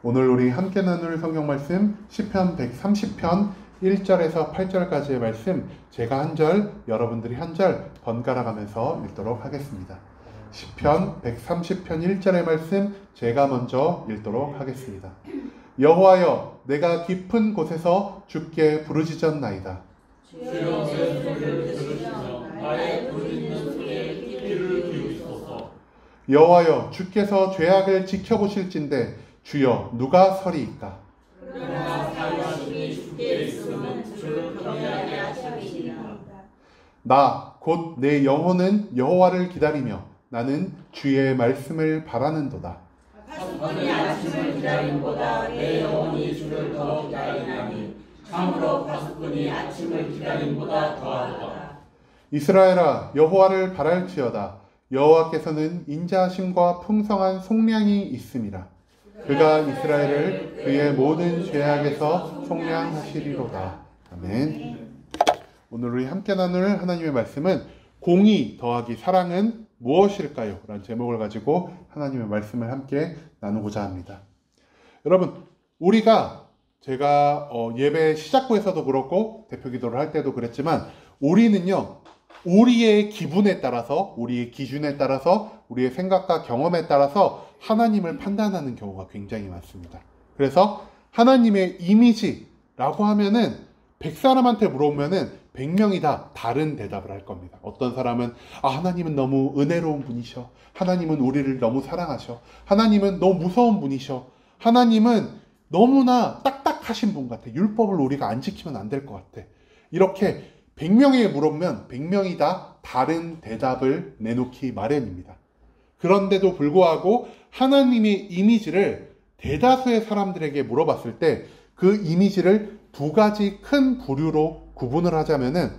오늘 우리 함께 나눌 성경 말씀 시편 130편 1절에서 8절까지의 말씀, 제가 한 절, 여러분들이 한 절 번갈아 가면서 읽도록 하겠습니다. 시편 130편 1절의 말씀, 제가 먼저 읽도록 하겠습니다. 여호와여, 내가 깊은 곳에서 주께 부르짖었나이다. 주여, 내 소리를 들으시며 나의 부르짖는 소리에 귀를 기울이소서. 여호와여, 주께서 죄악을 지켜보실진대 주여 누가 서리이까? 그러나 사유하심이 주께 있으면 주를 경외하게 하시리이다. 나 곧 내 영혼은 여호와를 기다리며 나는 주의 말씀을 바라는도다. 파수꾼이 아침을 기다림보다 내 영혼이 주를 더 기다리나니 참으로 파수꾼이 아침을 기다림보다 더하도다. 이스라엘아, 여호와를 바랄지어다. 여호와께서는 인자하심과 풍성한 속량이 있음이라. 그가 이스라엘을 그의 모든 죄악에서 속량하시리로다. 아멘. 오늘 우리 함께 나눌 하나님의 말씀은 공의 더하기 사랑은 무엇일까요? 라는 제목을 가지고 하나님의 말씀을 함께 나누고자 합니다. 여러분, 우리가 제가 예배 시작부에서도 그렇고 대표 기도를 할 때도 그랬지만 우리는요, 우리의 기분에 따라서, 우리의 기준에 따라서, 우리의 생각과 경험에 따라서 하나님을 판단하는 경우가 굉장히 많습니다. 그래서 하나님의 이미지라고 하면은 100사람한테 물어보면은 100명이 다 다른 대답을 할 겁니다. 어떤 사람은 하나님은 너무 은혜로운 분이셔. 하나님은 우리를 너무 사랑하셔. 하나님은 너무 무서운 분이셔. 하나님은 너무나 딱딱하신 분 같아. 율법을 우리가 안 지키면 안 될 것 같아. 이렇게 100명에게 물어보면 100명이 다 다른 대답을 내놓기 마련입니다. 그런데도 불구하고 하나님의 이미지를 대다수의 사람들에게 물어봤을 때 그 이미지를 두 가지 큰 부류로 구분을 하자면은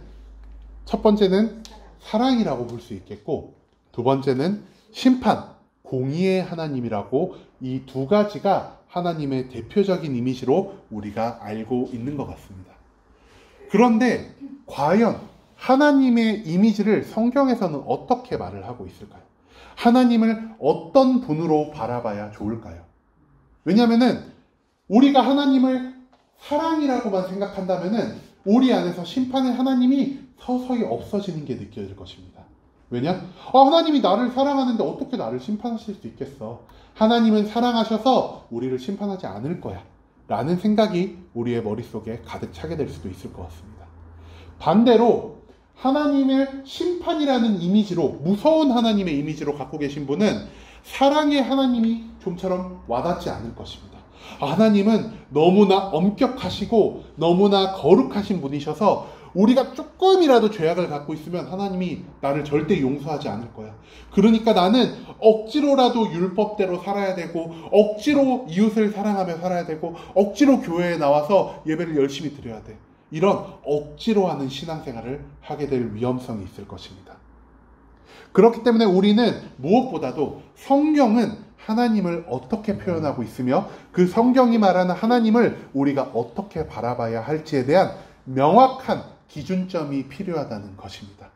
첫 번째는 사랑이라고 볼 수 있겠고 두 번째는 심판, 공의의 하나님이라고 이 두 가지가 하나님의 대표적인 이미지로 우리가 알고 있는 것 같습니다. 그런데 과연 하나님의 이미지를 성경에서는 어떻게 말을 하고 있을까요? 하나님을 어떤 분으로 바라봐야 좋을까요? 왜냐하면은 우리가 하나님을 사랑이라고만 생각한다면은 우리 안에서 심판의 하나님이 서서히 없어지는 게 느껴질 것입니다. 왜냐? 하나님이 나를 사랑하는데 어떻게 나를 심판하실 수 있겠어? 하나님은 사랑하셔서 우리를 심판하지 않을 거야 라는 생각이 우리의 머릿속에 가득 차게 될 수도 있을 것 같습니다. 반대로 하나님을 심판이라는 이미지로, 무서운 하나님의 이미지로 갖고 계신 분은 사랑의 하나님이 좀처럼 와닿지 않을 것입니다. 하나님은 너무나 엄격하시고 너무나 거룩하신 분이셔서 우리가 조금이라도 죄악을 갖고 있으면 하나님이 나를 절대 용서하지 않을 거야. 그러니까 나는 억지로라도 율법대로 살아야 되고 억지로 이웃을 사랑하며 살아야 되고 억지로 교회에 나와서 예배를 열심히 드려야 돼. 이런 억지로 하는 신앙생활을 하게 될 위험성이 있을 것입니다. 그렇기 때문에 우리는 무엇보다도 성경은 하나님을 어떻게 표현하고 있으며 그 성경이 말하는 하나님을 우리가 어떻게 바라봐야 할지에 대한 명확한 기준점이 필요하다는 것입니다.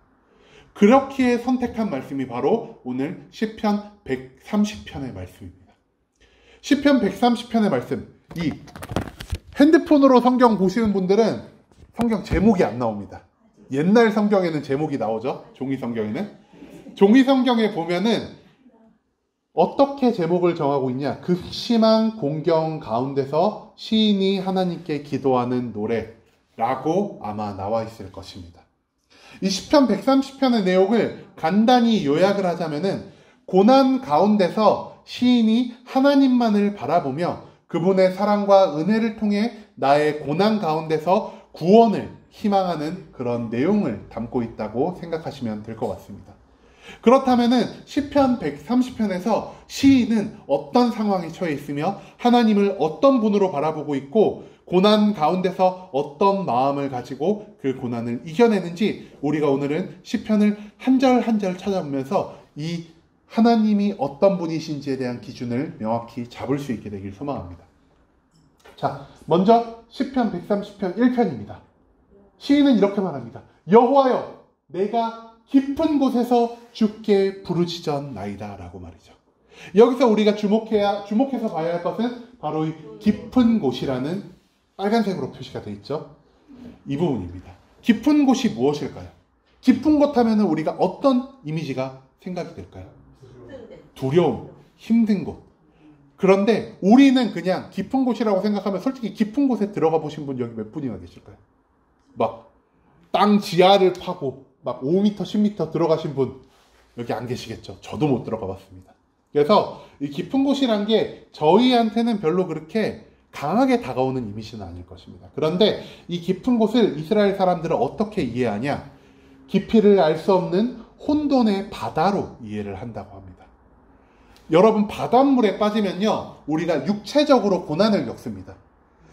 그렇기에 선택한 말씀이 바로 오늘 시편 130편의 말씀입니다. 시편 130편의 말씀, 이 핸드폰으로 성경 보시는 분들은 성경 제목이 안 나옵니다. 옛날 성경에는 제목이 나오죠. 종이 성경에는. 종이 성경에 보면은 어떻게 제목을 정하고 있냐? 극심한 공경 가운데서 시인이 하나님께 기도하는 노래라고 아마 나와 있을 것입니다. 이 시편 130편의 내용을 간단히 요약을 하자면은 고난 가운데서 시인이 하나님만을 바라보며 그분의 사랑과 은혜를 통해 나의 고난 가운데서 구원을 희망하는 그런 내용을 담고 있다고 생각하시면 될 것 같습니다. 그렇다면은 시편 130편에서 시인은 어떤 상황에 처해 있으며 하나님을 어떤 분으로 바라보고 있고 고난 가운데서 어떤 마음을 가지고 그 고난을 이겨내는지 우리가 오늘은 시편을 한 절 한 절 찾아보면서 이 하나님이 어떤 분이신지에 대한 기준을 명확히 잡을 수 있게 되길 소망합니다. 자, 먼저 시편 130편 1편입니다. 시인은 이렇게 말합니다. 여호와여, 내가 깊은 곳에서 주께 부르짖었나이다 라고 말이죠. 여기서 우리가 주목해서 봐야 할 것은 바로 이 깊은 곳이라는 빨간색으로 표시가 되어 있죠. 이 부분입니다. 깊은 곳이 무엇일까요? 깊은 곳 하면 우리가 어떤 이미지가 생각이 될까요? 두려움, 힘든 곳. 그런데 우리는 그냥 깊은 곳이라고 생각하면 솔직히 깊은 곳에 들어가 보신 분 여기 몇 분이나 계실까요? 막 땅 지하를 파고 막 5m, 10m 들어가신 분 여기 안 계시겠죠? 저도 못 들어가 봤습니다. 그래서 이 깊은 곳이란 게 저희한테는 별로 그렇게 강하게 다가오는 이미지는 아닐 것입니다. 그런데 이 깊은 곳을 이스라엘 사람들은 어떻게 이해하냐? 깊이를 알 수 없는 혼돈의 바다로 이해를 한다고 합니다. 여러분, 바닷물에 빠지면요, 우리가 육체적으로 고난을 겪습니다.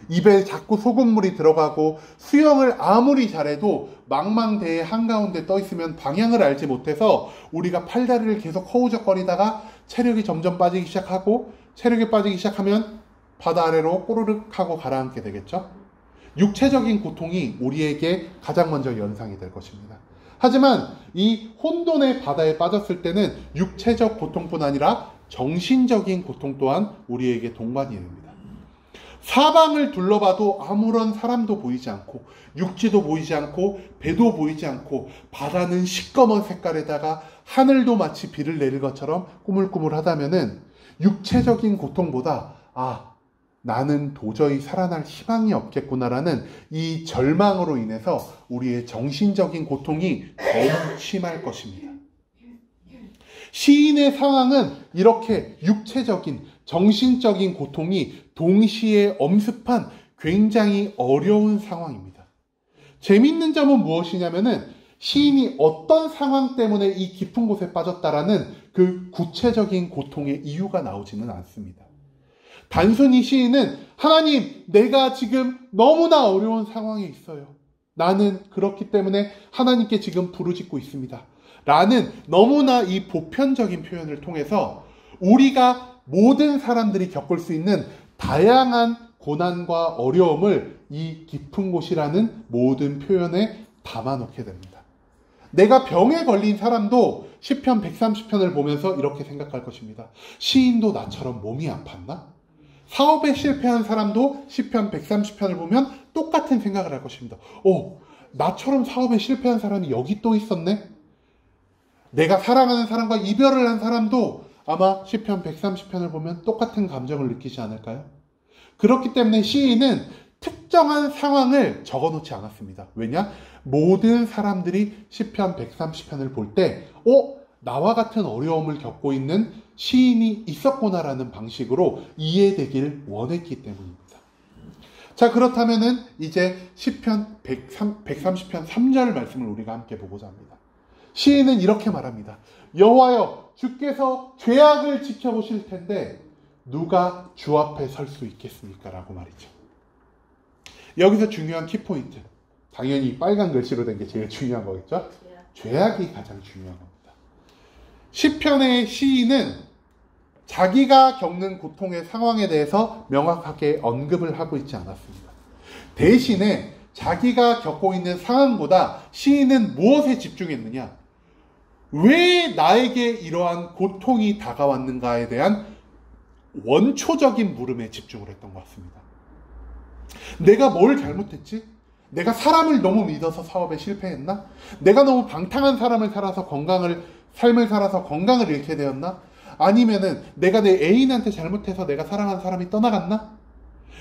입에 자꾸 소금물이 들어가고 수영을 아무리 잘해도 망망대해 한가운데 떠 있으면 방향을 알지 못해서 우리가 팔다리를 계속 허우적거리다가 체력이 점점 빠지기 시작하고, 체력이 빠지기 시작하면 바다 아래로 꼬르륵 하고 가라앉게 되겠죠. 육체적인 고통이 우리에게 가장 먼저 연상이 될 것입니다. 하지만 이 혼돈의 바다에 빠졌을 때는 육체적 고통뿐 아니라 정신적인 고통 또한 우리에게 동반이 됩니다. 사방을 둘러봐도 아무런 사람도 보이지 않고, 육지도 보이지 않고, 배도 보이지 않고, 바다는 시꺼먼 색깔에다가 하늘도 마치 비를 내릴 것처럼 꾸물꾸물하다면은 육체적인 고통보다 나는 도저히 살아날 희망이 없겠구나라는 이 절망으로 인해서 우리의 정신적인 고통이 더욱 심할 것입니다. 시인의 상황은 이렇게 육체적인, 정신적인 고통이 동시에 엄습한 굉장히 어려운 상황입니다. 재밌는 점은 무엇이냐면은 시인이 어떤 상황 때문에 이 깊은 곳에 빠졌다라는 그 구체적인 고통의 이유가 나오지는 않습니다. 단순히 시인은 하나님, 내가 지금 너무나 어려운 상황에 있어요. 나는 그렇기 때문에 하나님께 지금 부르짖고 있습니다. 라는 너무나 이 보편적인 표현을 통해서 우리가 모든 사람들이 겪을 수 있는 다양한 고난과 어려움을 이 깊은 곳이라는 모든 표현에 담아놓게 됩니다. 내가 병에 걸린 사람도 시편 130편을 보면서 이렇게 생각할 것입니다. 시인도 나처럼 몸이 아팠나? 사업에 실패한 사람도 시편 130편을 보면 똑같은 생각을 할 것입니다. 나처럼 사업에 실패한 사람이 여기 또 있었네? 내가 사랑하는 사람과 이별을 한 사람도 아마 시편 130편을 보면 똑같은 감정을 느끼지 않을까요? 그렇기 때문에 시인은 특정한 상황을 적어놓지 않았습니다. 왜냐? 모든 사람들이 시편 130편을 볼 때 나와 같은 어려움을 겪고 있는 시인이 있었구나라는 방식으로 이해되길 원했기 때문입니다. 자, 그렇다면은 이제 시편 130편 3절 말씀을 우리가 함께 보고자 합니다. 시인은 이렇게 말합니다. 여호와여, 주께서 죄악을 지켜보실 텐데 누가 주 앞에 설 수 있겠습니까? 라고 말이죠. 여기서 중요한 키포인트, 당연히 빨간 글씨로 된 게 제일 중요한 거겠죠? 죄악이 가장 중요한 겁니다. 시편의 시인은 자기가 겪는 고통의 상황에 대해서 명확하게 언급을 하고 있지 않았습니다. 대신에 자기가 겪고 있는 상황보다 시인은 무엇에 집중했느냐? 왜 나에게 이러한 고통이 다가왔는가에 대한 원초적인 물음에 집중을 했던 것 같습니다. 내가 뭘 잘못했지? 내가 사람을 너무 믿어서 사업에 실패했나? 내가 너무 방탕한 삶을 살아서 건강을 잃게 되었나? 아니면은 내가 내 애인한테 잘못해서 내가 사랑하는 사람이 떠나갔나?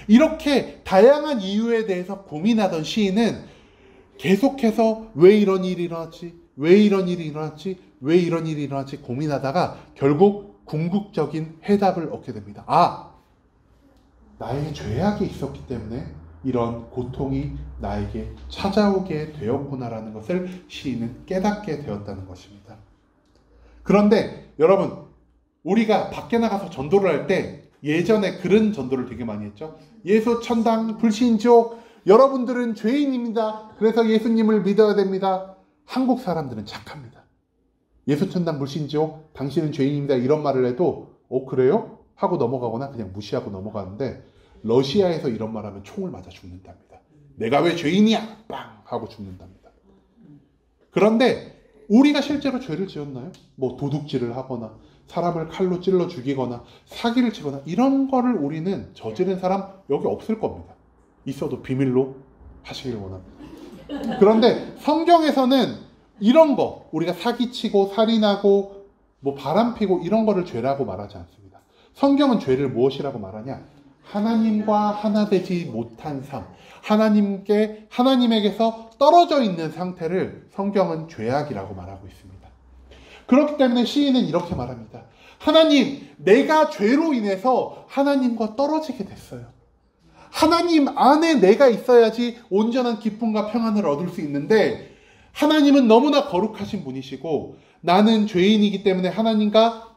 이렇게 다양한 이유에 대해서 고민하던 시인은 계속해서 왜 이런 일이 일어났지? 왜 이런 일이 일어났지? 왜 이런 일이 일어났지? 고민하다가 결국 궁극적인 해답을 얻게 됩니다. 나에게 죄악이 있었기 때문에 이런 고통이 나에게 찾아오게 되었구나라는 것을 시인은 깨닫게 되었다는 것입니다. 그런데 여러분, 우리가 밖에 나가서 전도를 할 때 예전에 그런 전도를 되게 많이 했죠. 예수 천당 불신족, 여러분들은 죄인입니다. 그래서 예수님을 믿어야 됩니다. 한국 사람들은 착합니다. 예수 천당 불신족, 당신은 죄인입니다. 이런 말을 해도 그래요? 하고 넘어가거나 그냥 무시하고 넘어가는데, 러시아에서 이런 말하면 총을 맞아 죽는답니다. 내가 왜 죄인이야? 빵! 하고 죽는답니다. 그런데 우리가 실제로 죄를 지었나요? 도둑질을 하거나 사람을 칼로 찔러 죽이거나 사기를 치거나 이런 거를 우리는 저지른 사람 여기 없을 겁니다. 있어도 비밀로 하시길 원합니다. 그런데 성경에서는 이런 거, 우리가 사기치고 살인하고 뭐 바람피고 이런 거를 죄라고 말하지 않습니다. 성경은 죄를 무엇이라고 말하냐? 하나님과 하나 되지 못한 삶, 하나님에게서 떨어져 있는 상태를 성경은 죄악이라고 말하고 있습니다. 그렇기 때문에 시인은 이렇게 말합니다. 하나님, 내가 죄로 인해서 하나님과 떨어지게 됐어요. 하나님 안에 내가 있어야지 온전한 기쁨과 평안을 얻을 수 있는데 하나님은 너무나 거룩하신 분이시고 나는 죄인이기 때문에 하나님과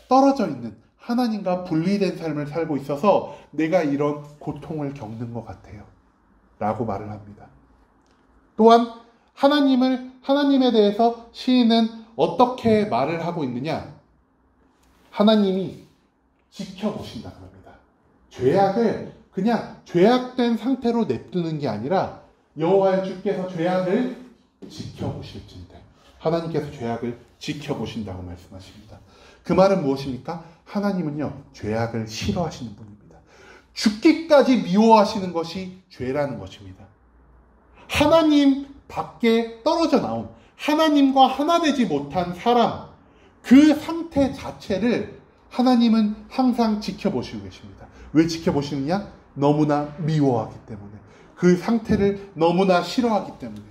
떨어져 있는, 하나님과 분리된 삶을 살고 있어서 내가 이런 고통을 겪는 것 같아요. 라고 말을 합니다. 또한 하나님에 대해서 시인은 어떻게 말을 하고 있느냐? 하나님이 지켜보신다는 겁니다. 죄악을 그냥 죄악된 상태로 냅두는 게 아니라 여호와의 주께서 죄악을 지켜보실진대. 하나님께서 죄악을 지켜보신다고 말씀하십니다. 그 말은 무엇입니까? 하나님은요, 죄악을 싫어하시는 분입니다. 죽기까지 미워하시는 것이 죄라는 것입니다. 하나님 밖에 떨어져 나온, 하나님과 하나 되지 못한 사람, 그 상태 자체를 하나님은 항상 지켜보시고 계십니다. 왜 지켜보시느냐? 너무나 미워하기 때문에, 그 상태를 너무나 싫어하기 때문에.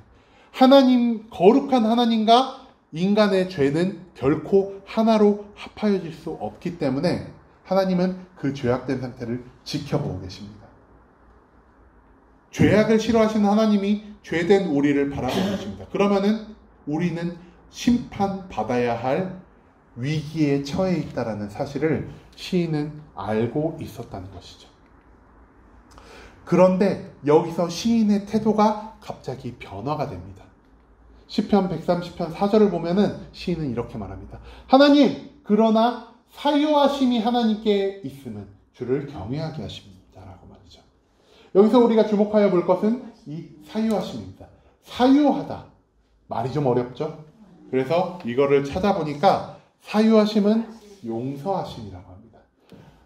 거룩한 하나님과 인간의 죄는 결코 하나로 합하여질 수 없기 때문에 하나님은 그 죄악된 상태를 지켜보고 계십니다. 죄악을 싫어하시는 하나님이 죄된 우리를 바라보고 계십니다. 그러면은 우리는 심판받아야 할 위기에 처해 있다는 사실을 시인은 알고 있었다는 것이죠. 그런데 여기서 시인의 태도가 갑자기 변화가 됩니다. 시편 130편 4절을 보면은 시인은 이렇게 말합니다. 하나님, 그러나 사유하심이 하나님께 있음은 주를 경외하게 하십니다. 라고 말이죠. 여기서 우리가 주목하여 볼 것은 이 사유하심입니다. 사유하다. 말이 좀 어렵죠? 그래서 이거를 찾아보니까 사유하심은 용서하심이라고 합니다.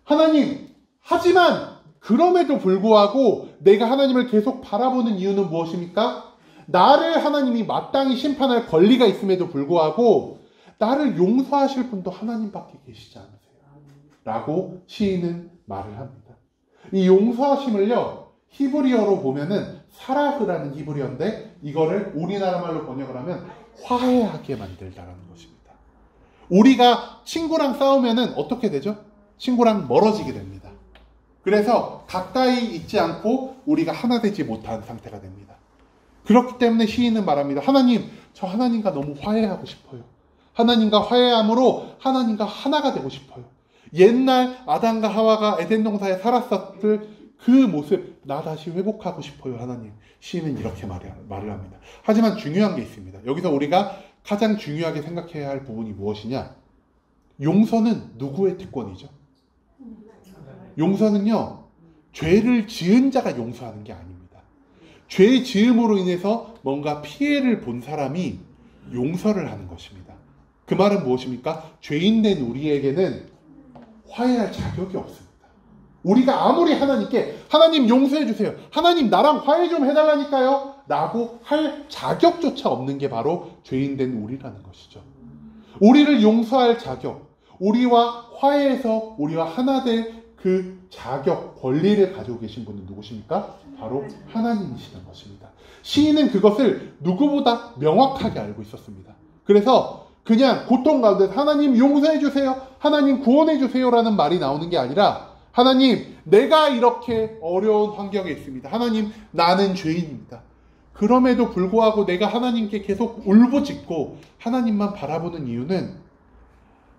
하나님, 하지만 그럼에도 불구하고 내가 하나님을 계속 바라보는 이유는 무엇입니까? 나를 하나님이 마땅히 심판할 권리가 있음에도 불구하고 나를 용서하실 분도 하나님밖에 계시지 않으세요? 라고 시인은 말을 합니다. 이 용서하심을요, 히브리어로 보면은 사라흐라는 히브리어인데 이거를 우리나라 말로 번역을 하면 화해하게 만들다라는 것입니다. 우리가 친구랑 싸우면은 어떻게 되죠? 친구랑 멀어지게 됩니다. 그래서 가까이 있지 않고 우리가 하나 되지 못한 상태가 됩니다. 그렇기 때문에 시인은 말합니다. 하나님, 저 하나님과 너무 화해하고 싶어요. 하나님과 화해함으로 하나님과 하나가 되고 싶어요. 옛날 아담과 하와가 에덴 동산에 살았었을 그 모습, 나 다시 회복하고 싶어요, 하나님. 시인은 이렇게 말을 합니다. 하지만 중요한 게 있습니다. 여기서 우리가 가장 중요하게 생각해야 할 부분이 무엇이냐? 용서는 누구의 특권이죠? 용서는요, 죄를 지은 자가 용서하는 게 아닙니다. 죄 지음으로 인해서 뭔가 피해를 본 사람이 용서를 하는 것입니다. 그 말은 무엇입니까? 죄인된 우리에게는 화해할 자격이 없습니다. 우리가 아무리 하나님께 하나님 용서해 주세요, 하나님 나랑 화해 좀 해달라니까요 라고 할 자격조차 없는 게 바로 죄인된 우리라는 것이죠. 우리를 용서할 자격, 우리와 화해해서 우리와 하나 될 그 자격, 권리를 가지고 계신 분은 누구십니까? 바로 하나님이시는 것입니다. 시인은 그것을 누구보다 명확하게 알고 있었습니다. 그래서 그냥 고통 가운데 하나님 용서해 주세요, 하나님 구원해 주세요 라는 말이 나오는 게 아니라 하나님, 내가 이렇게 어려운 환경에 있습니다. 하나님, 나는 죄인입니다. 그럼에도 불구하고 내가 하나님께 계속 울부짖고 하나님만 바라보는 이유는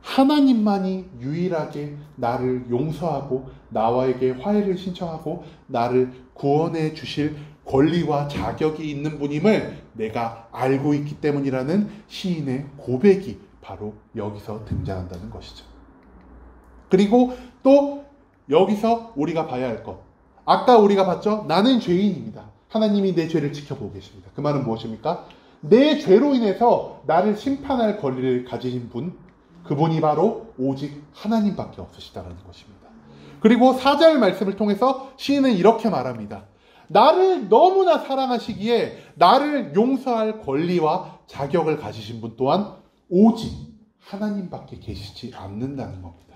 하나님만이 유일하게 나를 용서하고 나와에게 화해를 신청하고 나를 구원해 주실 권리와 자격이 있는 분임을 내가 알고 있기 때문이라는 시인의 고백이 바로 여기서 등장한다는 것이죠. 그리고 또 여기서 우리가 봐야 할 것, 아까 우리가 봤죠? 나는 죄인입니다. 하나님이 내 죄를 지켜보고 계십니다. 그 말은 무엇입니까? 내 죄로 인해서 나를 심판할 권리를 가지신 분, 그분이 바로 오직 하나님밖에 없으시다는 것입니다. 그리고 4절 말씀을 통해서 시인은 이렇게 말합니다. 나를 너무나 사랑하시기에 나를 용서할 권리와 자격을 가지신 분 또한 오직 하나님밖에 계시지 않는다는 겁니다.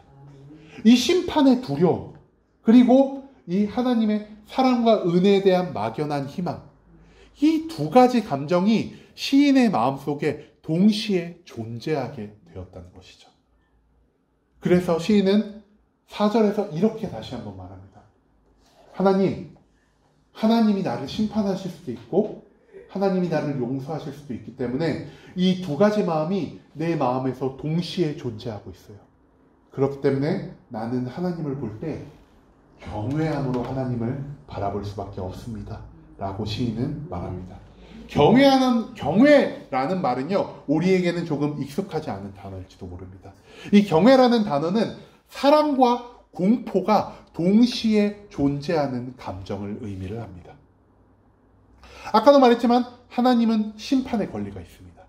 이 심판의 두려움, 그리고 이 하나님의 사랑과 은혜에 대한 막연한 희망, 이 두 가지 감정이 시인의 마음속에 동시에 존재하게 되었다는 것이죠. 그래서 시인은 4절에서 이렇게 다시 한번 말합니다. 하나님이 나를 심판하실 수도 있고 하나님이 나를 용서하실 수도 있기 때문에 이 두 가지 마음이 내 마음에서 동시에 존재하고 있어요. 그렇기 때문에 나는 하나님을 볼 때 경외함으로 하나님을 바라볼 수밖에 없습니다. 라고 시인은 말합니다. 경외라는 말은요, 우리에게는 조금 익숙하지 않은 단어일지도 모릅니다. 이 경외라는 단어는 사랑과 공포가 동시에 존재하는 감정을 의미를 합니다. 아까도 말했지만 하나님은 심판의 권리가 있습니다.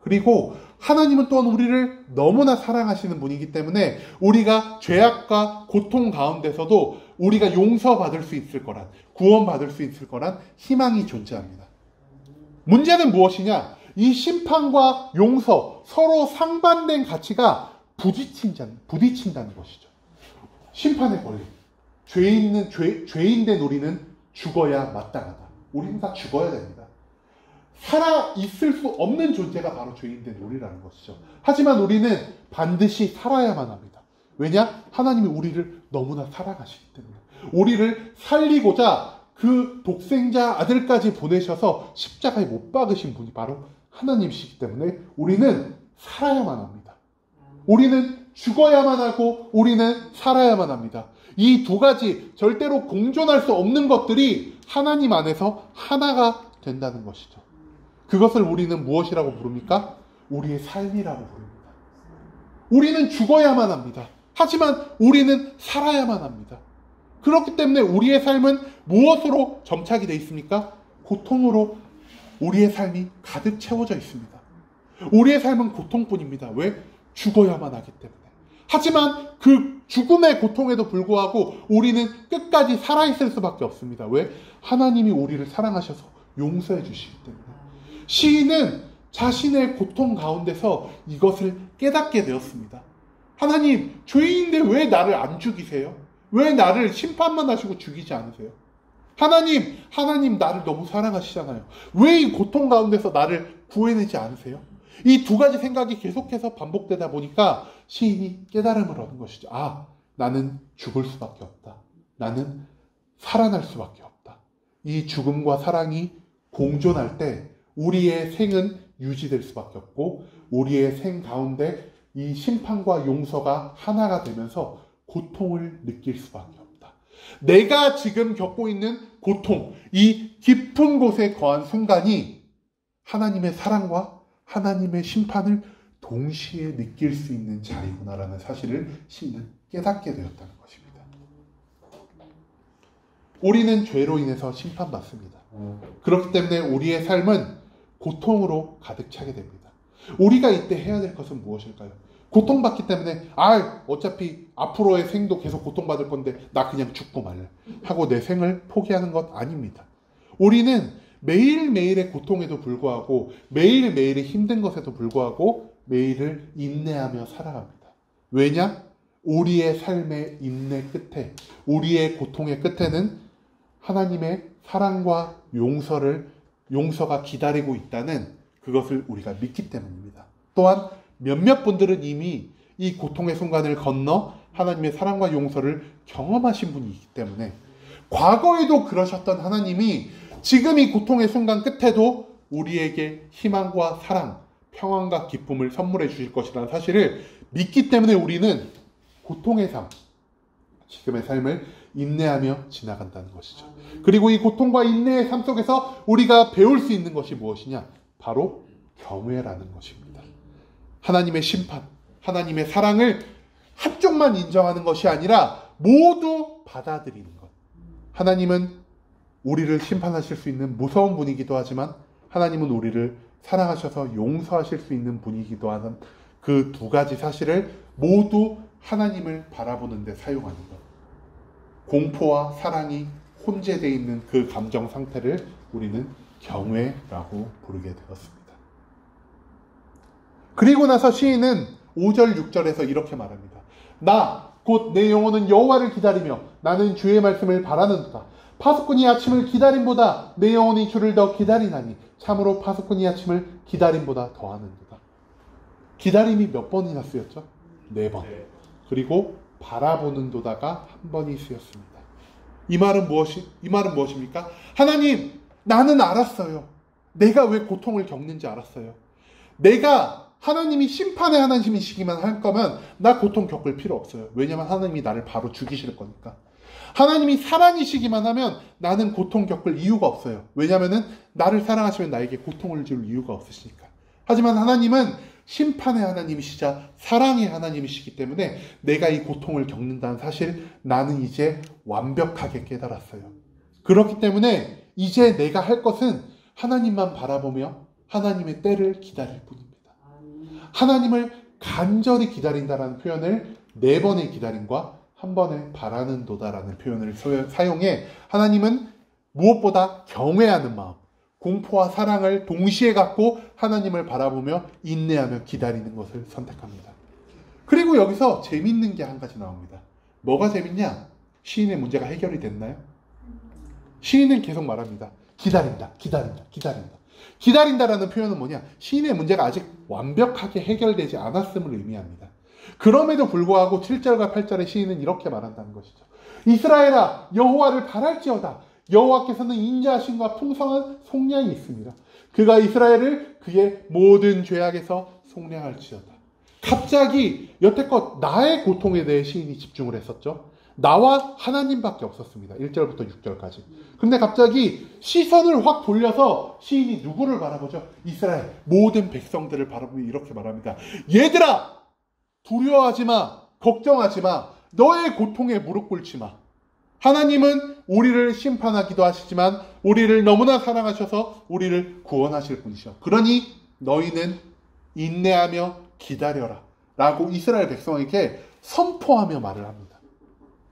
그리고 하나님은 또한 우리를 너무나 사랑하시는 분이기 때문에 우리가 죄악과 고통 가운데서도 우리가 용서받을 수 있을 거란, 구원받을 수 있을 거란 희망이 존재합니다. 문제는 무엇이냐? 이 심판과 용서, 서로 상반된 가치가 부딪힌다는 것이죠. 심판의 권리. 죄인된 우리는 죽어야 마땅하다. 우리는 다 죽어야 됩니다. 살아 있을 수 없는 존재가 바로 죄인된 우리라는 것이죠. 하지만 우리는 반드시 살아야만 합니다. 왜냐? 하나님이 우리를 너무나 사랑하시기 때문에. 우리를 살리고자 그 독생자 아들까지 보내셔서 십자가에 못 박으신 분이 바로 하나님이시기 때문에 우리는 살아야만 합니다. 우리는 죽어야만 하고 우리는 살아야만 합니다. 이 두 가지 절대로 공존할 수 없는 것들이 하나님 안에서 하나가 된다는 것이죠. 그것을 우리는 무엇이라고 부릅니까? 우리의 삶이라고 부릅니다. 우리는 죽어야만 합니다. 하지만 우리는 살아야만 합니다. 그렇기 때문에 우리의 삶은 무엇으로 점착이 되어 있습니까? 고통으로 우리의 삶이 가득 채워져 있습니다. 우리의 삶은 고통뿐입니다. 왜? 죽어야만 하기 때문에. 하지만 그 죽음의 고통에도 불구하고 우리는 끝까지 살아있을 수밖에 없습니다. 왜? 하나님이 우리를 사랑하셔서 용서해 주시기 때문에. 시인은 자신의 고통 가운데서 이것을 깨닫게 되었습니다. 하나님, 죄인인데 왜 나를 안 죽이세요? 왜 나를 심판만 하시고 죽이지 않으세요? 하나님 나를 너무 사랑하시잖아요. 왜 이 고통 가운데서 나를 구해내지 않으세요? 이 두 가지 생각이 계속해서 반복되다 보니까 시인이 깨달음을 얻은 것이죠. 아, 나는 죽을 수밖에 없다. 나는 살아날 수밖에 없다. 이 죽음과 사랑이 공존할 때 우리의 생은 유지될 수밖에 없고 우리의 생 가운데 이 심판과 용서가 하나가 되면서 고통을 느낄 수밖에 없다. 내가 지금 겪고 있는 고통, 이 깊은 곳에 거한 순간이 하나님의 사랑과 하나님의 심판을 동시에 느낄 수 있는 자리구나라는 사실을 시인은 깨닫게 되었다는 것입니다. 우리는 죄로 인해서 심판받습니다. 그렇기 때문에 우리의 삶은 고통으로 가득 차게 됩니다. 우리가 이때 해야 될 것은 무엇일까요? 고통받기 때문에 어차피 앞으로의 생도 계속 고통받을 건데 나 그냥 죽고 말래 하고 내 생을 포기하는 것 아닙니다. 우리는 매일매일의 고통에도 불구하고 매일매일의 힘든 것에도 불구하고 매일을 인내하며 살아갑니다. 왜냐? 우리의 삶의 인내 끝에, 우리의 고통의 끝에는 하나님의 사랑과 용서가 기다리고 있다는 그것을 우리가 믿기 때문입니다. 또한 몇몇 분들은 이미 이 고통의 순간을 건너 하나님의 사랑과 용서를 경험하신 분이기 때문에 과거에도 그러셨던 하나님이 지금 이 고통의 순간 끝에도 우리에게 희망과 사랑, 평안과 기쁨을 선물해 주실 것이라는 사실을 믿기 때문에 우리는 고통의 삶, 지금의 삶을 인내하며 지나간다는 것이죠. 그리고 이 고통과 인내의 삶 속에서 우리가 배울 수 있는 것이 무엇이냐? 바로 경외라는 것입니다. 하나님의 심판, 하나님의 사랑을 한쪽만 인정하는 것이 아니라 모두 받아들이는 것. 하나님은 우리를 심판하실 수 있는 무서운 분이기도 하지만 하나님은 우리를 사랑하셔서 용서하실 수 있는 분이기도 하는 그 두 가지 사실을 모두 하나님을 바라보는 데 사용하는 것. 공포와 사랑이 혼재되어 있는 그 감정 상태를 우리는 경외라고 부르게 되었습니다. 그리고 나서 시인은 5절, 6절에서 이렇게 말합니다. 나 곧 내 영혼은 여호와를 기다리며 나는 주의 말씀을 바라는도다. 파수꾼이 아침을 기다림보다 내 영혼이 주를 더 기다리나니 참으로 파수꾼이 아침을 기다림보다 더하는도다. 기다림이 몇 번이나 쓰였죠? 4번. 그리고 바라보는 도다가 한 번이 쓰였습니다. 이 말은 무엇입니까? 하나님, 나는 알았어요. 내가 왜 고통을 겪는지 알았어요. 내가 하나님이 심판의 하나님이시기만 할 거면 나 고통 겪을 필요 없어요. 왜냐하면 하나님이 나를 바로 죽이실 거니까. 하나님이 사랑이시기만 하면 나는 고통 겪을 이유가 없어요. 왜냐하면 나를 사랑하시면 나에게 고통을 줄 이유가 없으시니까. 하지만 하나님은 심판의 하나님이시자 사랑의 하나님이시기 때문에 내가 이 고통을 겪는다는 사실 나는 이제 완벽하게 깨달았어요. 그렇기 때문에 이제 내가 할 것은 하나님만 바라보며 하나님의 때를 기다릴 뿐입니다. 하나님을 간절히 기다린다라는 표현을 4번의 기다림과 한 번의 바라는 도다라는 표현을 사용해 하나님은 무엇보다 경외하는 마음, 공포와 사랑을 동시에 갖고 하나님을 바라보며 인내하며 기다리는 것을 선택합니다. 그리고 여기서 재밌는 게 한 가지 나옵니다. 뭐가 재밌냐? 시인의 문제가 해결이 됐나요? 시인은 계속 말합니다. 기다린다, 기다린다, 기다린다. 기다린다라는 표현은 뭐냐? 시인의 문제가 아직 완벽하게 해결되지 않았음을 의미합니다. 그럼에도 불구하고 7절과 8절의 시인은 이렇게 말한다는 것이죠. 이스라엘아, 여호와를 바랄지어다. 여호와께서는 인자하심과 풍성한 속량이 있습니다. 그가 이스라엘을 그의 모든 죄악에서 속량할지어다. 갑자기 여태껏 나의 고통에 대해 시인이 집중을 했었죠. 나와 하나님밖에 없었습니다. 1절부터 6절까지. 근데 갑자기 시선을 확 돌려서 시인이 누구를 바라보죠? 이스라엘 모든 백성들을 바라보며 이렇게 말합니다. 얘들아! 두려워하지 마. 걱정하지 마. 너의 고통에 무릎 꿇지 마. 하나님은 우리를 심판하기도 하시지만 우리를 너무나 사랑하셔서 우리를 구원하실 분이셔. 그러니 너희는 인내하며 기다려라. 라고 이스라엘 백성에게 선포하며 말을 합니다.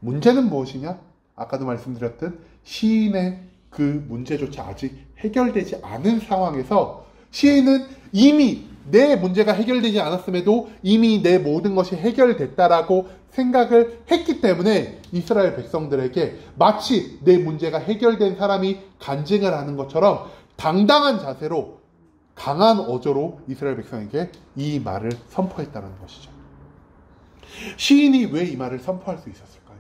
문제는 무엇이냐? 아까도 말씀드렸듯 시인의 그 문제조차 아직 해결되지 않은 상황에서 시인은 이미 내 문제가 해결되지 않았음에도 이미 내 모든 것이 해결됐다라고 생각을 했기 때문에 이스라엘 백성들에게 마치 내 문제가 해결된 사람이 간증을 하는 것처럼 당당한 자세로 강한 어조로 이스라엘 백성에게 이 말을 선포했다는 것이죠. 시인이 왜 이 말을 선포할 수 있었을까요?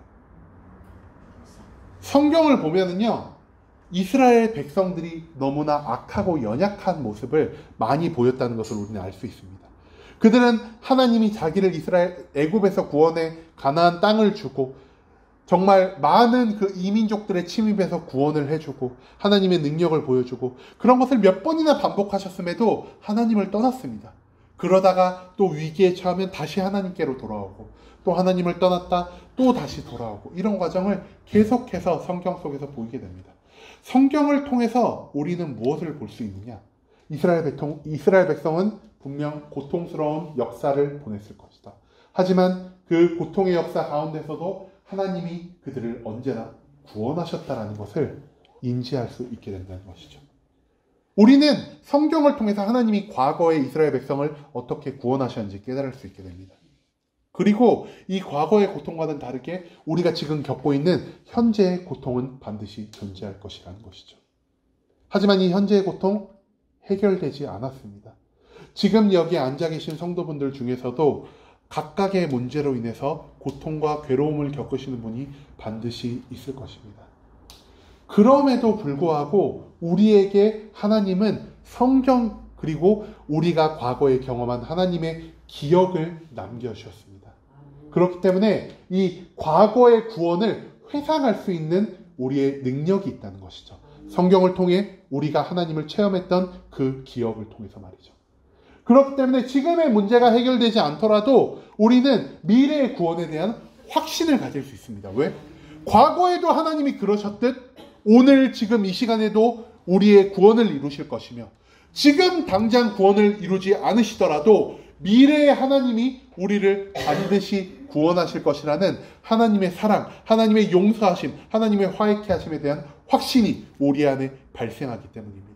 성경을 보면은요, 이스라엘 백성들이 너무나 악하고 연약한 모습을 많이 보였다는 것을 우리는 알 수 있습니다. 그들은 하나님이 자기를 애굽에서 구원해 가나안 땅을 주고 정말 많은 그 이민족들의 침입에서 구원을 해주고 하나님의 능력을 보여주고 그런 것을 몇 번이나 반복하셨음에도 하나님을 떠났습니다. 그러다가 또 위기에 처하면 다시 하나님께로 돌아오고 또 하나님을 떠났다 또 다시 돌아오고 이런 과정을 계속해서 성경 속에서 보이게 됩니다. 성경을 통해서 우리는 무엇을 볼 수 있느냐? 이스라엘 백성은 분명 고통스러운 역사를 보냈을 것이다. 하지만 그 고통의 역사 가운데서도 하나님이 그들을 언제나 구원하셨다라는 것을 인지할 수 있게 된다는 것이죠. 우리는 성경을 통해서 하나님이 과거에 이스라엘 백성을 어떻게 구원하셨는지 깨달을 수 있게 됩니다. 그리고 이 과거의 고통과는 다르게 우리가 지금 겪고 있는 현재의 고통은 반드시 존재할 것이라는 것이죠. 하지만 이 현재의 고통 해결되지 않았습니다. 지금 여기 앉아 계신 성도분들 중에서도 각각의 문제로 인해서 고통과 괴로움을 겪으시는 분이 반드시 있을 것입니다. 그럼에도 불구하고 우리에게 하나님은 성경 그리고 우리가 과거에 경험한 하나님의 기억을 남겨주셨습니다. 그렇기 때문에 이 과거의 구원을 회상할 수 있는 우리의 능력이 있다는 것이죠. 성경을 통해 우리가 하나님을 체험했던 그 기억을 통해서 말이죠. 그렇기 때문에 지금의 문제가 해결되지 않더라도 우리는 미래의 구원에 대한 확신을 가질 수 있습니다. 왜? 과거에도 하나님이 그러셨듯 오늘 지금 이 시간에도 우리의 구원을 이루실 것이며 지금 당장 구원을 이루지 않으시더라도 미래의 하나님이 우리를 반드시 구원하실 것이라는 하나님의 사랑, 하나님의 용서하심, 하나님의 화해케 하심에 대한 확신이 우리 안에 발생하기 때문입니다.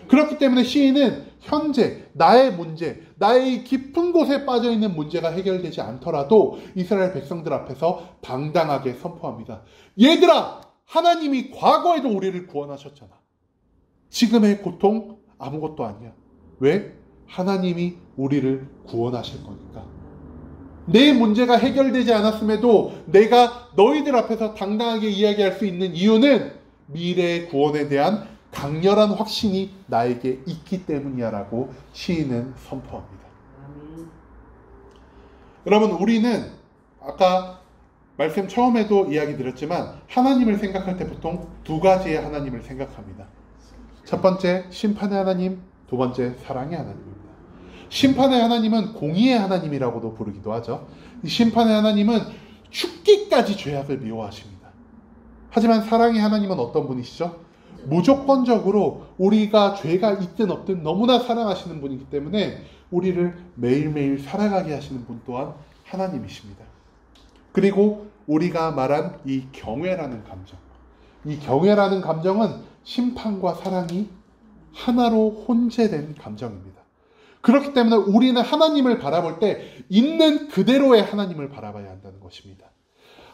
그렇기 때문에 시인은 현재 나의 문제, 나의 깊은 곳에 빠져있는 문제가 해결되지 않더라도 이스라엘 백성들 앞에서 당당하게 선포합니다. 얘들아! 하나님이 과거에도 우리를 구원하셨잖아. 지금의 고통 아무것도 아니야. 왜? 하나님이 우리를 구원하실 거니까. 내 문제가 해결되지 않았음에도 내가 너희들 앞에서 당당하게 이야기할 수 있는 이유는 미래의 구원에 대한 강렬한 확신이 나에게 있기 때문이야 라고 시인은 선포합니다. 여러분, 우리는 아까 말씀 처음에도 이야기 드렸지만 하나님을 생각할 때 보통 두 가지의 하나님을 생각합니다. 첫 번째, 심판의 하나님, 두 번째, 사랑의 하나님입니다. 심판의 하나님은 공의의 하나님이라고도 부르기도 하죠. 이 심판의 하나님은 죽기까지 죄악을 미워하십니다. 하지만 사랑의 하나님은 어떤 분이시죠? 무조건적으로 우리가 죄가 있든 없든 너무나 사랑하시는 분이기 때문에 우리를 매일매일 살아가게 하시는 분 또한 하나님이십니다. 그리고 우리가 말한 이 경외라는 감정, 이 경외라는 감정은 심판과 사랑이 하나로 혼재된 감정입니다. 그렇기 때문에 우리는 하나님을 바라볼 때 있는 그대로의 하나님을 바라봐야 한다는 것입니다.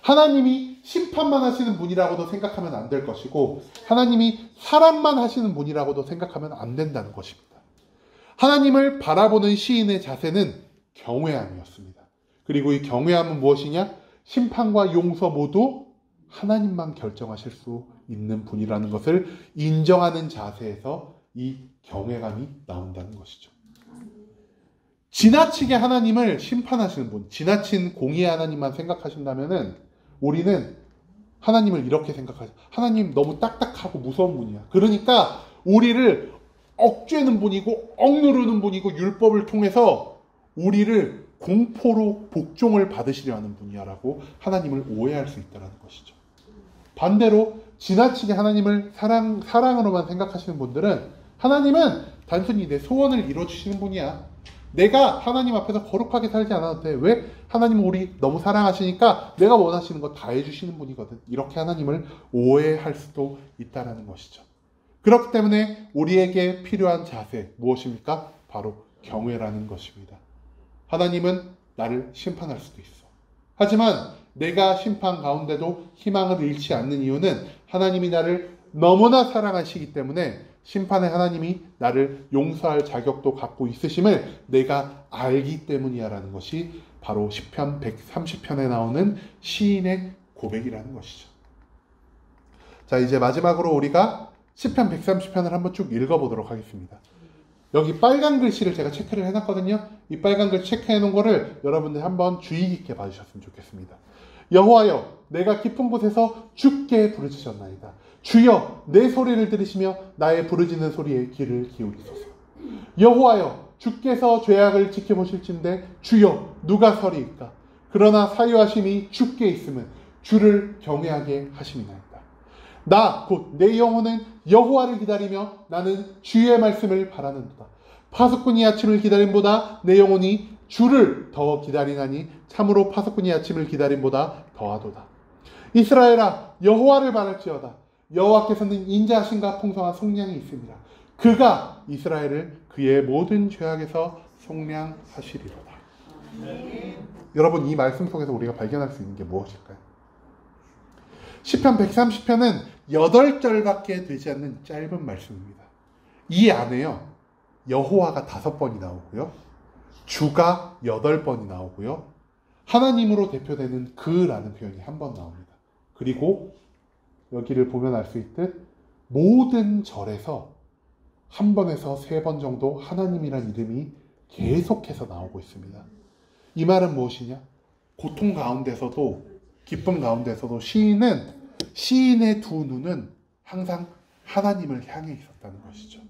하나님이 심판만 하시는 분이라고도 생각하면 안 될 것이고 하나님이 사랑만 하시는 분이라고도 생각하면 안 된다는 것입니다. 하나님을 바라보는 시인의 자세는 경외함이었습니다. 그리고 이 경외함은 무엇이냐? 심판과 용서 모두 하나님만 결정하실 수 있는 분이라는 것을 인정하는 자세에서 이 경외감이 나온다는 것이죠. 지나치게 하나님을 심판하시는 분, 지나친 공의의 하나님만 생각하신다면은 우리는 하나님을 이렇게 생각하죠. 하나님 너무 딱딱하고 무서운 분이야. 그러니까 우리를 억죄는 분이고 억누르는 분이고 율법을 통해서 우리를 공포로 복종을 받으시려 하는 분이야 라고 하나님을 오해할 수 있다는 것이죠. 반대로 지나치게 하나님을 사랑으로만 생각하시는 분들은 하나님은 단순히 내 소원을 이뤄주시는 분이야. 내가 하나님 앞에서 거룩하게 살지 않아도 돼. 왜? 하나님은 우리 너무 사랑하시니까 내가 원하시는 거 다 해주시는 분이거든. 이렇게 하나님을 오해할 수도 있다는 것이죠. 그렇기 때문에 우리에게 필요한 자세 무엇입니까? 바로 경외라는 것입니다. 하나님은 나를 심판할 수도 있어. 하지만 내가 심판 가운데도 희망을 잃지 않는 이유는 하나님이 나를 너무나 사랑하시기 때문에 심판의 하나님이 나를 용서할 자격도 갖고 있으심을 내가 알기 때문이야 라는 것이 바로 시편 130편에 나오는 시인의 고백이라는 것이죠. 자, 이제 마지막으로 우리가 시편 130편을 한번 쭉 읽어보도록 하겠습니다. 여기 빨간 글씨를 제가 체크를 해놨거든요. 이 빨간 글 체크해 놓은 거를 여러분들 한번 주의 깊게 봐주셨으면 좋겠습니다. 여호와여, 내가 깊은 곳에서 주께 부르짖었나이다. 주여, 내 소리를 들으시며 나의 부르짖는 소리에 귀를 기울이소서. 여호와여, 주께서 죄악을 지켜보실진데 주여, 누가 서리이까? 그러나 사유하심이 주께 있음은 주를 경외하게 하심이나이다. 나 곧 내 영혼은 여호와를 기다리며 나는 주의 말씀을 바라는도다. 파수꾼이 아침을 기다림보다 내 영혼이 주를 더 기다리나니 참으로 파수꾼이 아침을 기다림보다 더하도다. 이스라엘아, 여호와를 바랄지어다. 여호와께서는 인자하심과 풍성한 속량이 있습니다. 그가 이스라엘을 그의 모든 죄악에서 속량하시리로다. 여러분, 이 말씀 속에서 우리가 발견할 수 있는 게 무엇일까요? 시편 130편은 8절밖에 되지 않는 짧은 말씀입니다. 이 안에요, 여호와가 5번이 나오고요, 주가 8번이 나오고요, 하나님으로 대표되는 그라는 표현이 1번 나옵니다. 그리고 여기를 보면 알 수 있듯 모든 절에서 1번에서 3번 정도 하나님이란 이름이 계속해서 나오고 있습니다. 이 말은 무엇이냐? 고통 가운데서도 기쁨 가운데서도 시인의 두 눈은 항상 하나님을 향해 있었다는 것이죠.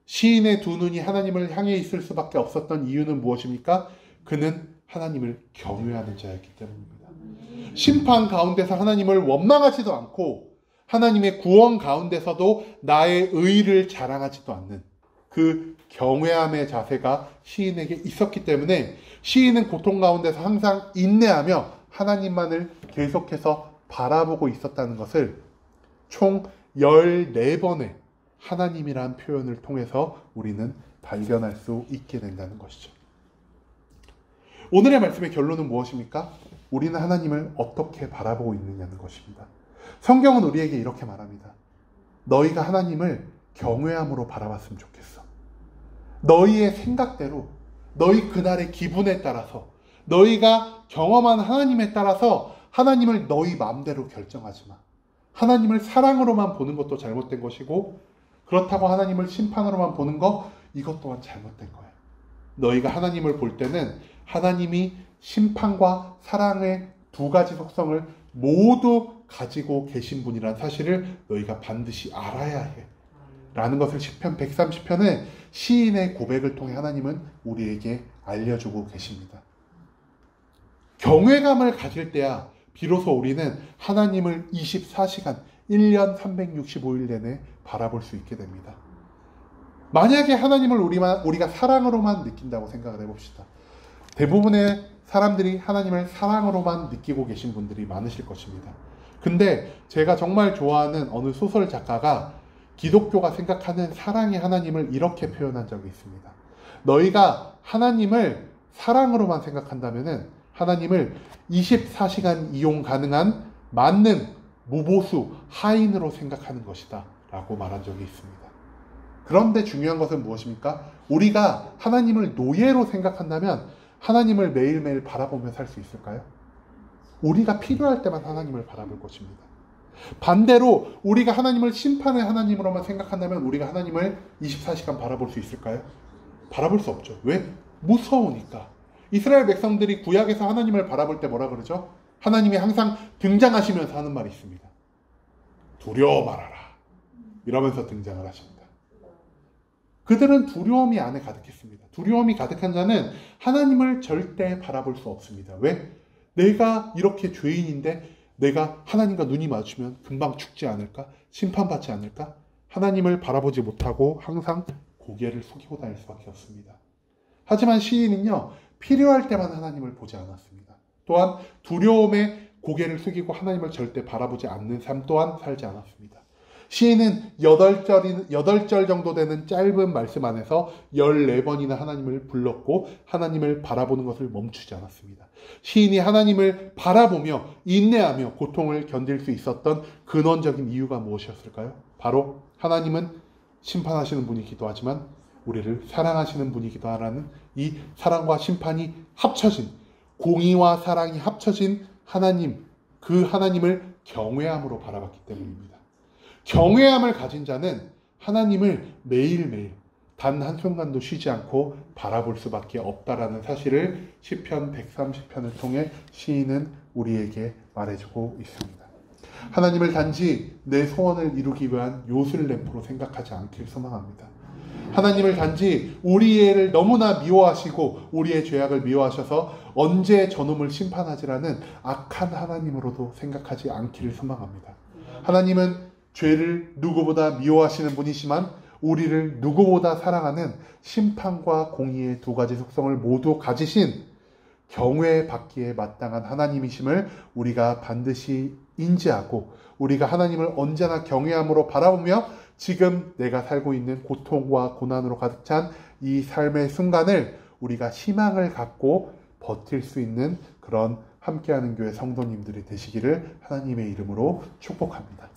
시인의 두 눈이 하나님을 향해 있을 수밖에 없었던 이유는 무엇입니까? 그는 하나님을 경외하는 자였기 때문입니다. 심판 가운데서 하나님을 원망하지도 않고 하나님의 구원 가운데서도 나의 의를 자랑하지도 않는 그 경외함의 자세가 시인에게 있었기 때문에 시인은 고통 가운데서 항상 인내하며 하나님만을 계속해서 바라보고 있었다는 것을 총 14번의 하나님이란 표현을 통해서 우리는 발견할 수 있게 된다는 것이죠. 오늘의 말씀의 결론은 무엇입니까? 우리는 하나님을 어떻게 바라보고 있느냐는 것입니다. 성경은 우리에게 이렇게 말합니다. 너희가 하나님을 경외함으로 바라봤으면 좋겠어. 너희의 생각대로, 너희 그날의 기분에 따라서, 너희가 경험한 하나님에 따라서 하나님을 너희 마음대로 결정하지 마. 하나님을 사랑으로만 보는 것도 잘못된 것이고, 그렇다고 하나님을 심판으로만 보는 것, 이것 또한 잘못된 거예요. 너희가 하나님을 볼 때는 하나님이 심판과 사랑의 두 가지 속성을 모두 가지고 계신 분이란 사실을 너희가 반드시 알아야 해. 라는 것을 시편 130편의 시인의 고백을 통해 하나님은 우리에게 알려주고 계십니다. 경외감을 가질 때야 비로소 우리는 하나님을 24시간, 1년 365일 내내 바라볼 수 있게 됩니다. 만약에 하나님을 우리가 사랑으로만 느낀다고 생각을 해봅시다. 대부분의 사람들이 하나님을 사랑으로만 느끼고 계신 분들이 많으실 것입니다. 근데 제가 정말 좋아하는 어느 소설 작가가 기독교가 생각하는 사랑의 하나님을 이렇게 표현한 적이 있습니다. 너희가 하나님을 사랑으로만 생각한다면 하나님을 24시간 이용 가능한 만능, 무보수, 하인으로 생각하는 것이다 라고 말한 적이 있습니다. 그런데 중요한 것은 무엇입니까? 우리가 하나님을 노예로 생각한다면 하나님을 매일매일 바라보며 살 수 있을까요? 우리가 필요할 때만 하나님을 바라볼 것입니다. 반대로 우리가 하나님을 심판의 하나님으로만 생각한다면 우리가 하나님을 24시간 바라볼 수 있을까요? 바라볼 수 없죠. 왜? 무서우니까. 이스라엘 백성들이 구약에서 하나님을 바라볼 때 뭐라 그러죠? 하나님이 항상 등장하시면서 하는 말이 있습니다. 두려워 말아라. 이러면서 등장을 하십니다. 그들은 두려움이 안에 가득했습니다. 두려움이 가득한 자는 하나님을 절대 바라볼 수 없습니다. 왜? 내가 이렇게 죄인인데 내가 하나님과 눈이 마주치면 금방 죽지 않을까? 심판받지 않을까? 하나님을 바라보지 못하고 항상 고개를 숙이고 다닐 수밖에 없습니다. 하지만 시인은요, 필요할 때만 하나님을 보지 않았습니다. 또한 두려움에 고개를 숙이고 하나님을 절대 바라보지 않는 삶 또한 살지 않았습니다. 시인은 8절 정도 되는 짧은 말씀 안에서 14번이나 하나님을 불렀고 하나님을 바라보는 것을 멈추지 않았습니다. 시인이 하나님을 바라보며 인내하며 고통을 견딜 수 있었던 근원적인 이유가 무엇이었을까요? 바로 하나님은 심판하시는 분이기도 하지만 우리를 사랑하시는 분이기도 하라는 이 사랑과 심판이 합쳐진, 공의와 사랑이 합쳐진 하나님, 그 하나님을 경외함으로 바라봤기 때문입니다. 경외함을 가진 자는 하나님을 매일매일 단 한순간도 쉬지 않고 바라볼 수밖에 없다라는 사실을 시편 130편을 통해 시인은 우리에게 말해주고 있습니다. 하나님을 단지 내 소원을 이루기 위한 요술램프로 생각하지 않길 소망합니다. 하나님을 단지 우리를 너무나 미워하시고 우리의 죄악을 미워하셔서 언제 저놈을 심판하지라는 악한 하나님으로도 생각하지 않기를 소망합니다. 하나님은 죄를 누구보다 미워하시는 분이시만 우리를 누구보다 사랑하는 심판과 공의의 두 가지 속성을 모두 가지신 경외받기에 마땅한 하나님이심을 우리가 반드시 인지하고 우리가 하나님을 언제나 경외함으로 바라보며 지금 내가 살고 있는 고통과 고난으로 가득 찬 이 삶의 순간을 우리가 희망을 갖고 버틸 수 있는 그런 함께하는 교회 성도님들이 되시기를 하나님의 이름으로 축복합니다.